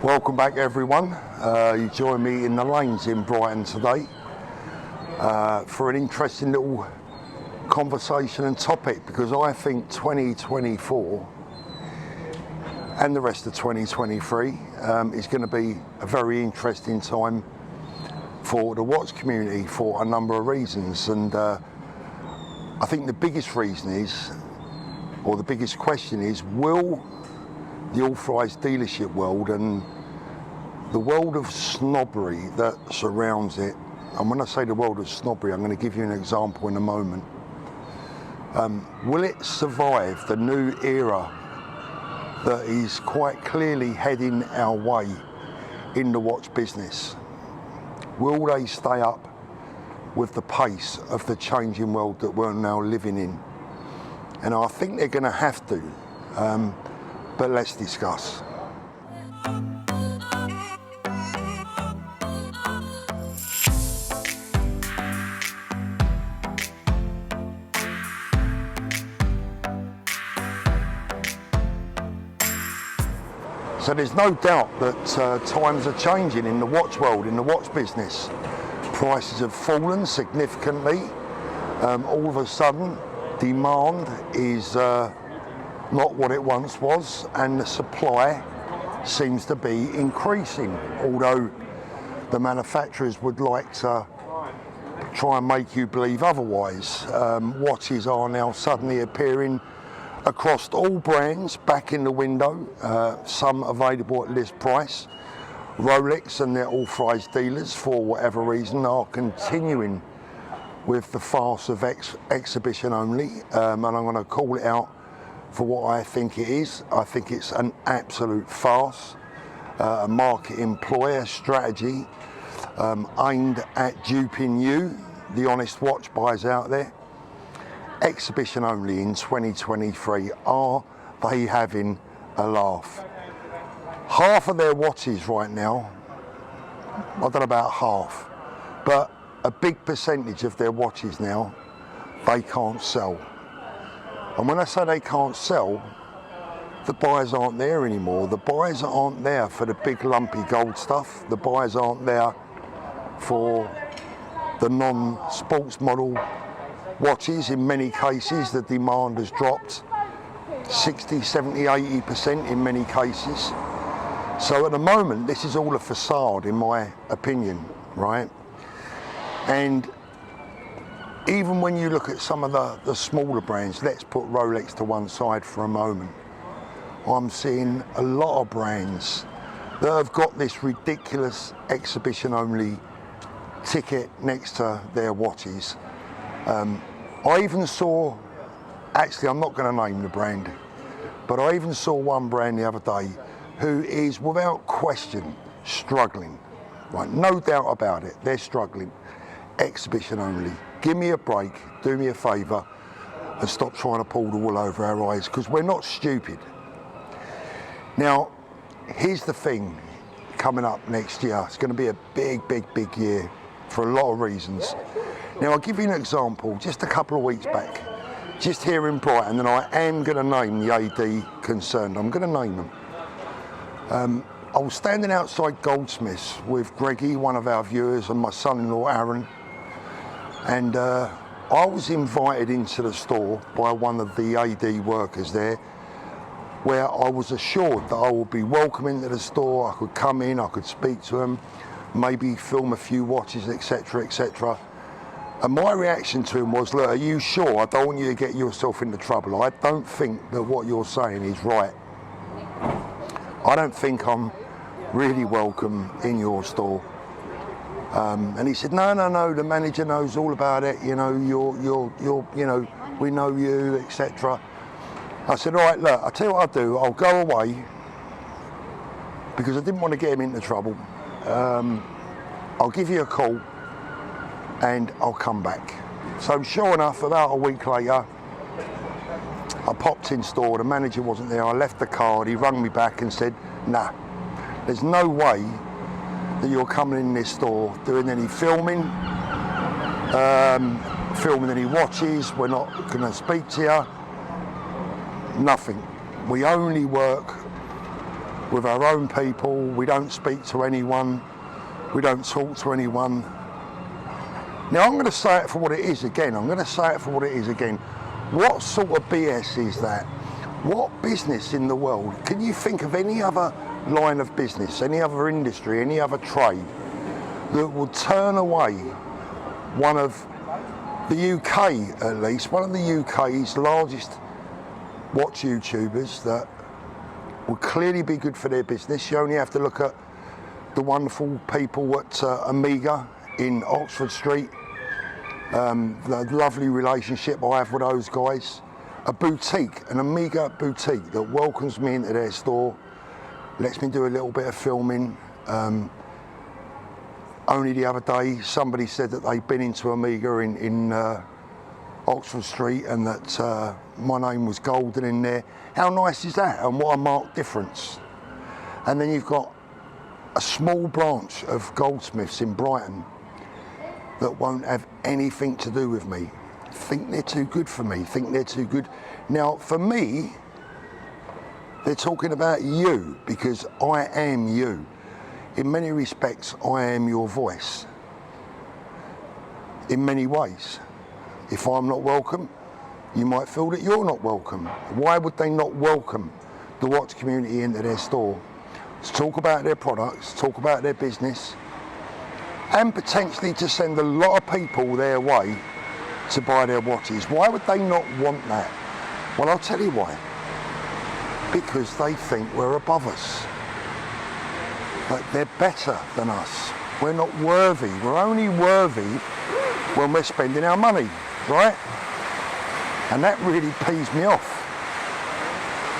Welcome back everyone. You join me in the lanes in Brighton today for an interesting little conversation and topic, because I think 2024 and the rest of 2023 is going to be a very interesting time for the watch community for a number of reasons. And I think the biggest reason is, or the biggest question is, will the authorised dealership world and the world of snobbery that surrounds it, and when I say the world of snobbery, I'm going to give you an example in a moment, will it survive the new era that is quite clearly heading our way in the watch business? Will they stay up with the pace of the changing world that we're now living in? And I think they're going to have to. But let's discuss. So there's no doubt that times are changing in the watch world, in the watch business. Prices have fallen significantly. All of a sudden, demand is not what it once was, and the supply seems to be increasing, although the manufacturers would like to try and make you believe otherwise. Watches are now suddenly appearing across all brands back in the window, some available at list price. Rolex and their authorised dealers, for whatever reason, are continuing with the farce of exhibition only, and I'm going to call it out for what I think it is. I think it's an absolute farce, a market employer strategy aimed at duping you, the honest watch buyers out there. Exhibition only in 2023, are they having a laugh? Half of their watches right now, I don't know about half, but a big percentage of their watches now, they can't sell. And when I say they can't sell, the buyers aren't there anymore. The buyers aren't there for the big lumpy gold stuff. The buyers aren't there for the non-sports model watches. In many cases, the demand has dropped 60, 70, 80% in many cases. So at the moment, this is all a facade, in my opinion, right? And even when you look at some of the smaller brands, let's put Rolex to one side for a moment, I'm seeing a lot of brands that have got this ridiculous exhibition only ticket next to their watches. I even saw, actually I'm not going to name the brand, but I even saw one brand the other day who is without question struggling, right? No doubt about it, they're struggling. Exhibition only. Give me a break, do me a favour, and stop trying to pull the wool over our eyes, because we're not stupid. Now, here's the thing coming up next year. It's going to be a big, big, big year for a lot of reasons. Now, I'll give you an example. Just a couple of weeks back, just here in Brighton, and I am going to name the AD concerned. I'm going to name them. I was standing outside Goldsmiths with Greggy, one of our viewers, and my son-in-law, Aaron. And I was invited into the store by one of the AD workers there, where I was assured that I would be welcome into the store. I could come in, I could speak to them, maybe film a few watches, etc., etc. And my reaction to him was, look, are you sure? I don't want you to get yourself into trouble. I don't think that what you're saying is right. I don't think I'm really welcome in your store. And he said, no, the manager knows all about it, you know, we know you, etc. I said, all right, look, I'll tell you what I'll do, I'll go away, because I didn't want to get him into trouble. I'll give you a call, and I'll come back. So sure enough, about a week later, I popped in store, the manager wasn't there, I left the card, he rang me back and said, nah, there's no way that you're coming in this store doing any filming, filming any watches, we're not going to speak to you, nothing. We only work with our own people. We don't speak to anyone. We don't talk to anyone. Now I'm going to say it for what it is again. What sort of BS is that? What business in the world? Can you think of any other line of business, any other industry, any other trade that would turn away one of the UK, at least, one of the UK's largest watch YouTubers that would clearly be good for their business? You only have to look at the wonderful people at Omega in Oxford Street, the lovely relationship I have with those guys. A boutique, an Omega boutique that welcomes me into their store, lets me do a little bit of filming. Only the other day, somebody said that they'd been into Omega in Oxford Street and that my name was golden in there. How nice is that? And what a marked difference. And then you've got a small branch of goldsmiths in Brighton that won't have anything to do with me. Think they're too good for me, think they're too good. Now, for me, they're talking about you because I am you. In many respects, I am your voice. In many ways. If I'm not welcome, you might feel that you're not welcome. Why would they not welcome the watch community into their store to talk about their products, talk about their business, and potentially to send a lot of people their way to buy their watches? Why would they not want that? Well, I'll tell you why. Because they think we're above us. That they're better than us. We're not worthy. We're only worthy when we're spending our money, right? And that really pees me off.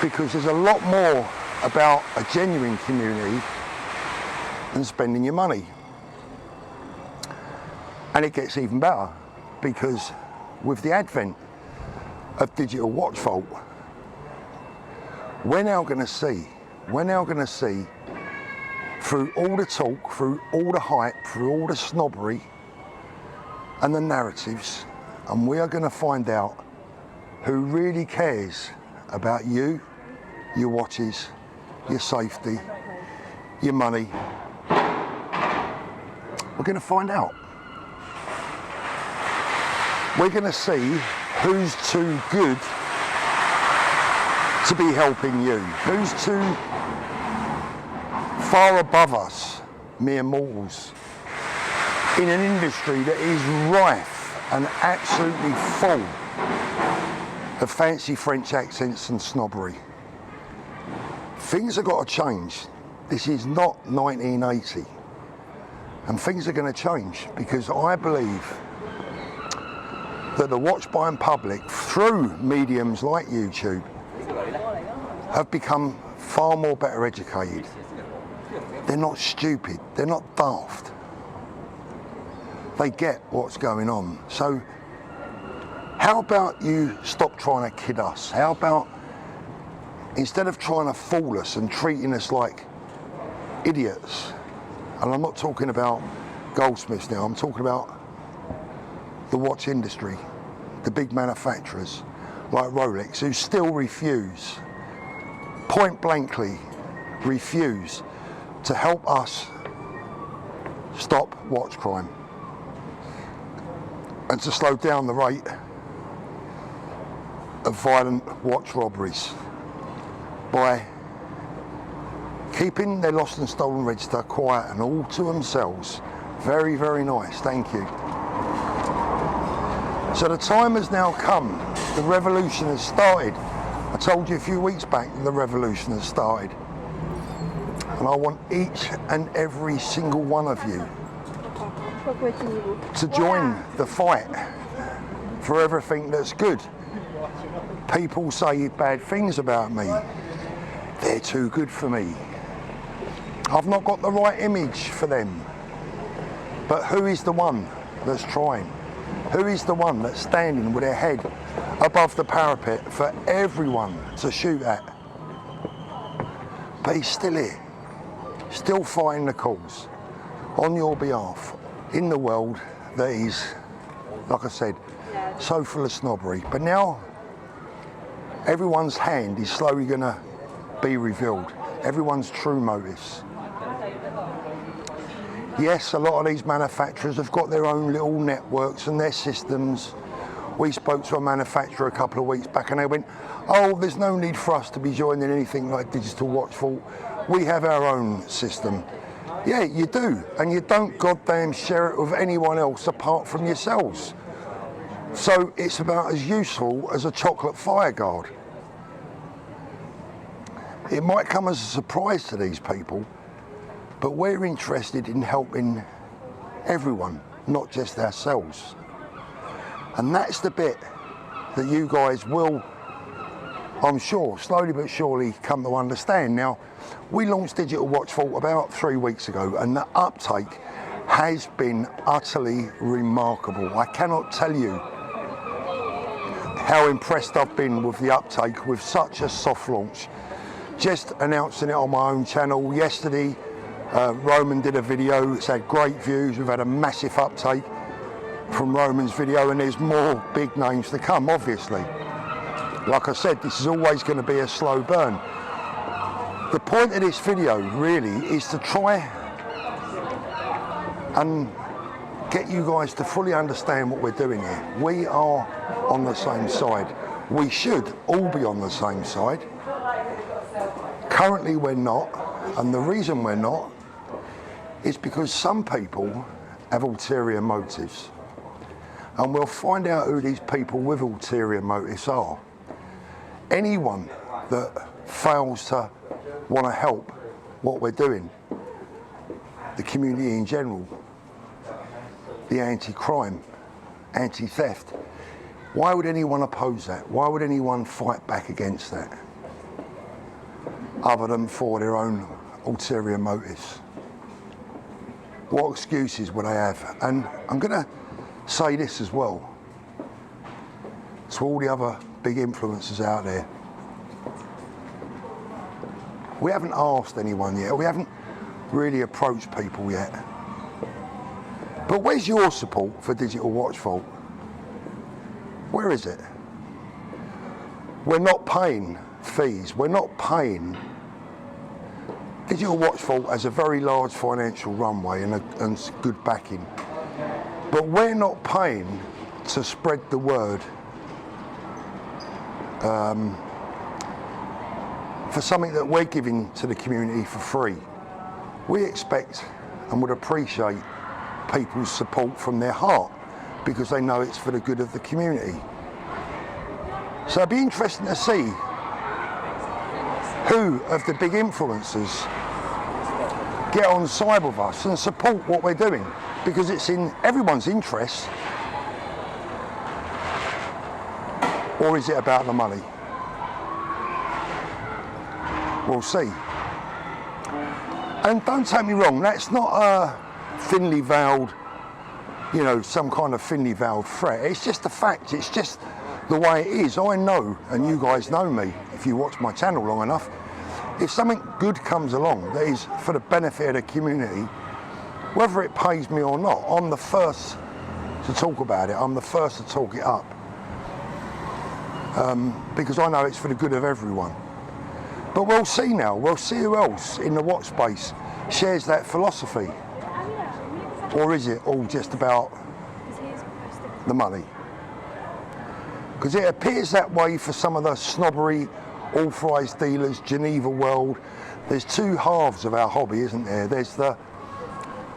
Because there's a lot more about a genuine community than spending your money. And it gets even better because with the advent of digital watch vault, we're now going to see through all the talk, through all the hype, through all the snobbery and the narratives, and we are going to find out who really cares about you, your watches, your safety, your money. We're going to find out. We're going to see who's too good to be helping you, who's too far above us, mere mortals, in an industry that is rife and absolutely full of fancy French accents and snobbery. Things have got to change. This is not 1980. And things are going to change because I believe that the watch buying public, through mediums like YouTube, have become far more better educated. They're not stupid, they're not daft. They get what's going on. So how about you stop trying to kid us? How about, instead of trying to fool us and treating us like idiots, and I'm not talking about goldsmiths now, I'm talking about the watch industry, the big manufacturers like Rolex, who still refuse, point blankly refuse, to help us stop watch crime and to slow down the rate of violent watch robberies by keeping their lost and stolen register quiet and all to themselves. Very, very nice, thank you. So the time has now come. The revolution has started. I told you a few weeks back that the revolution has started. And I want each and every single one of you to join the fight for everything that's good. People say bad things about me. They're too good for me. I've not got the right image for them. But who is the one that's trying? Who is the one that's standing with their head above the parapet for everyone to shoot at? But he's still here, still fighting the cause on your behalf in the world that is, like I said, so full of snobbery. But now everyone's hand is slowly going to be revealed. everyone's true motives. Yes, a lot of these manufacturers have got their own little networks and their systems. We spoke to a manufacturer a couple of weeks back and they went, oh, there's no need for us to be joining anything like Digital Watch Vault. We have our own system. Yeah, you do, and you don't goddamn share it with anyone else apart from yourselves. So it's about as useful as a chocolate fire guard. It might come as a surprise to these people, but we're interested in helping everyone, not just ourselves. And that's the bit that you guys will, I'm sure, slowly but surely come to understand. Now, we launched Digital Watch Vault about 3 weeks ago, and the uptake has been utterly remarkable. I cannot tell you how impressed I've been with the uptake with such a soft launch. Just announcing it on my own channel yesterday. Roman did a video, it's had great views, we've had a massive uptake from Roman's video, and there's more big names to come, obviously. Like I said, this is always going to be a slow burn. The point of this video really is to try and get you guys to fully understand what we're doing here. We are on the same side. We should all be on the same side. Currently we're not, and the reason we're not is because some people have ulterior motives. And we'll find out who these people with ulterior motives are. Anyone that fails to want to help what we're doing, the community in general, the anti-crime, anti-theft, why would anyone oppose that? Why would anyone fight back against that? Other than for their own ulterior motives. What excuses would they have? And I'm going to say this as well to all the other big influencers out there. We haven't asked anyone yet, we haven't really approached people yet. But where's your support for Digital Watch Vault? Where is it? We're not paying fees, we're not paying. Digital Watch Vault has a very large financial runway and good backing. But we're not paying to spread the word for something that we're giving to the community for free. We expect and would appreciate people's support from their heart because they know it's for the good of the community. So it'd be interesting to see who of the big influencers get on side with us and support what we're doing, because it's in everyone's interest. Or is it about the money? We'll see. And don't take me wrong, that's not a thinly veiled, you know, some kind of thinly veiled threat. It's just a fact, it's just the way it is. I know, and you guys know me, if you watch my channel long enough, if something good comes along that is for the benefit of the community, whether it pays me or not, I'm the first to talk about it, I'm the first to talk it up. Because I know it's for the good of everyone. But we'll see now, we'll see who else in the watch space shares that philosophy. Or is it all just about the money? Because it appears that way for some of the snobbery, authorised dealers, Geneva World. There's two halves of our hobby, isn't there? There's the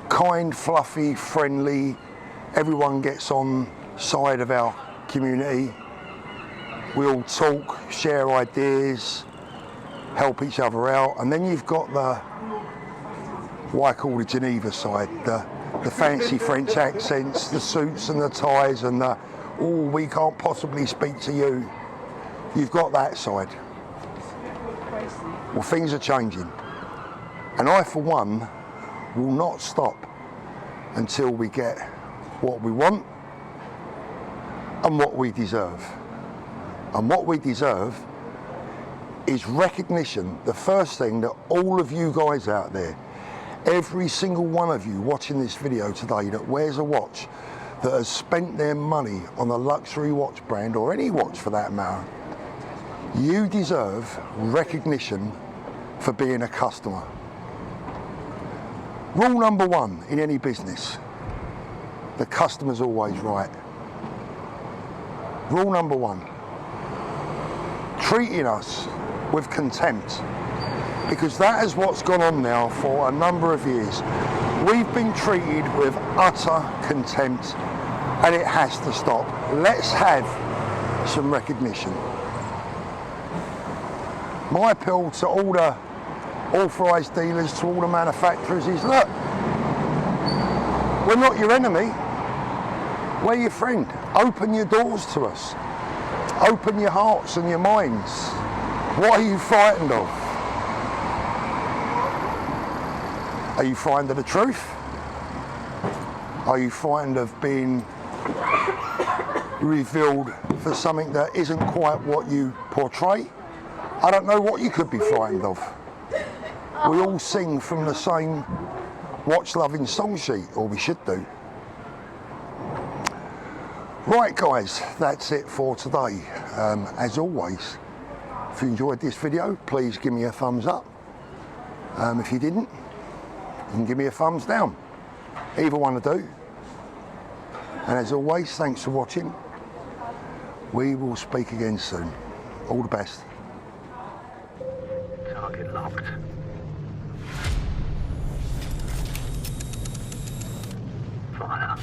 kind, fluffy, friendly, everyone gets on side of our community. We all talk, share ideas, help each other out. And then you've got the, what I call the Geneva side, the fancy French accents, the suits and the ties and the, oh, we can't possibly speak to you. You've got that side. Well, things are changing. And I, for one, will not stop until we get what we want and what we deserve. And what we deserve is recognition. The first thing that all of you guys out there, every single one of you watching this video today that wears a watch, that has spent their money on a luxury watch brand, or any watch for that matter, you deserve recognition for being a customer. Rule number one in any business, the customer's always right. Rule number one, treating us with contempt, because that is what's gone on now for a number of years. We've been treated with utter contempt, and it has to stop. Let's have some recognition. My appeal to all the authorised dealers, to all the manufacturers is, look, we're not your enemy, we're your friend. Open your doors to us. Open your hearts and your minds. What are you frightened of? Are you frightened of the truth? Are you frightened of being revealed for something that isn't quite what you portray? I don't know what you could be frightened of. We all sing from the same watch-loving song sheet, or we should do. Right guys, that's it for today. As always, if you enjoyed this video, please give me a thumbs up. If you didn't, you can give me a thumbs down. Either one will do. And as always, thanks for watching. We will speak again soon. All the best. Target locked. Fire.